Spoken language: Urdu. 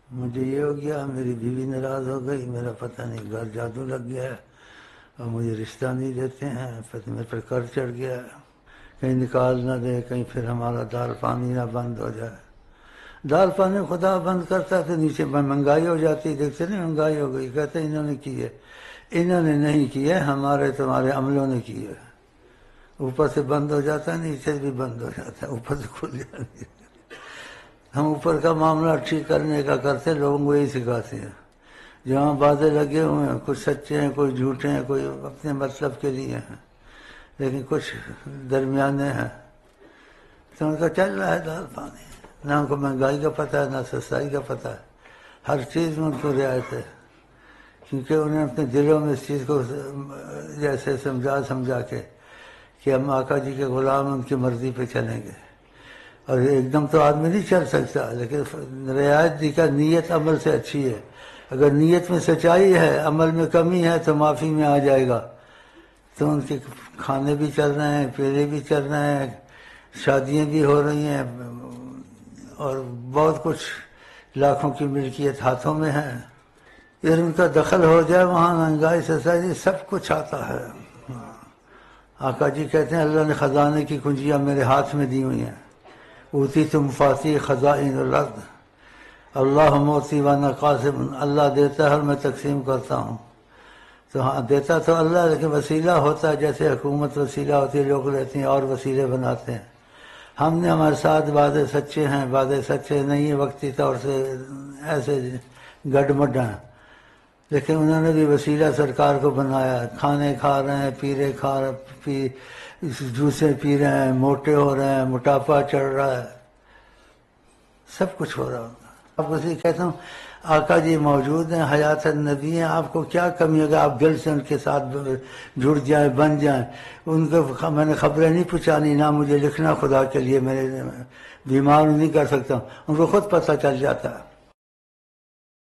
مجھے یہ ہو گیا، میری بیوی ناراض ہو گئی، میرا پتہ نہیں گھر جادو لگ گیا ہے اور مجھے رشتہ نہیں دیتے ہیں، پتہ میرے پر قرض چڑھ گیا ہے، کہیں نکال نہ دے، کہیں پھر ہمارا دال پانی نہ بند ہو جائے۔ دال پانی خدا بند کرتا ہے تو نیچے مہنگائی ہو جاتی، دیکھتے نہیں مہنگائی ہو گئی، کہتے ہیں انہوں نے کی ہے، انہوں نے نہیں کی ہے، ہمارے تمہارے عملوں نے کی ہے۔ اوپر سے بند ہو جاتا ہے، نیچے بھی بند ہو جاتا ہے، اوپر سے کھل جاتی ہے۔ ہم اوپر کا معاملہ ٹھیک کرنے کا کرتے، لوگوں کو یہی سکھاتے ہیں۔ جہاں باتیں لگے ہوئے ہیں، کچھ سچے ہیں، کوئی جھوٹے ہیں، کوئی اپنے مطلب کے لیے ہیں، لیکن کچھ درمیانے ہیں، تو ان کا چل رہا ہے دال پانی۔ نہ ان کو مہنگائی کا پتہ ہے، نہ سستائی کا پتہ ہے، ہر چیز میں ان کو رعایت ہے، کیونکہ انہوں نے اپنے دلوں میں اس چیز کو جیسے سمجھا کے کہ ہم آقا جی کے غلام ان کی مرضی پہ چلیں گے۔ اور ایک دم تو آدمی نہیں چل سکتا، لیکن رعایت دی کا نیت عمل سے اچھی ہے۔ اگر نیت میں سچائی ہے، عمل میں کمی ہے تو معافی میں آ جائے گا۔ تو ان کے کھانے بھی چل رہے ہیں، پیلے بھی چل رہے ہیں، شادیاں بھی ہو رہی ہیں، اور بہت کچھ لاکھوں کی ملکیت ہاتھوں میں ہے۔ پھر ان کا دخل ہو جائے وہاں مہنگائی سسائی سب کچھ آتا ہے۔ آقا جی کہتے ہیں اللہ نے خزانے کی کنجیاں میرے ہاتھ میں دی ہوئی ہیں، اوتی تم فاتی خزائن الارض، اللہ موتی وانا قاسم، اللہ دیتا ہے اور میں تقسیم کرتا ہوں۔ تو ہاں دیتا تو اللہ، لیکن وسیلہ ہوتا ہے، جیسے حکومت وسیلہ ہوتی ہے، لوگ لیتے ہیں اور وسیلے بناتے ہیں۔ ہم نے ہمارے ساتھ وعدے سچے ہیں، وعدے سچے نہیں ہیں، وقتی طور سے ایسے گڈ مڈ ہیں، لیکن انہوں نے بھی وسیلہ سرکار کو بنایا ہے۔ کھانے کھا رہے ہیں، جوسیں پی رہے ہیں، موٹے ہو رہے ہیں، موٹاپا چڑھ رہا ہے، سب کچھ ہو رہا ہوگا۔ آپ کو اسی کہتا ہوں آقا جی موجود ہیں، حیات النبی ہیں، آپ کو کیا کمی ہوگا؟ آپ دل سے ان کے ساتھ جڑ جائیں، بن جائیں۔ ان کو میں نے خبریں نہیں پہنچانی، نہ مجھے لکھنا خدا کے لیے، میرے بیمار نہیں کر سکتا ہوں، ان کو خود پتہ چل جاتا ہے۔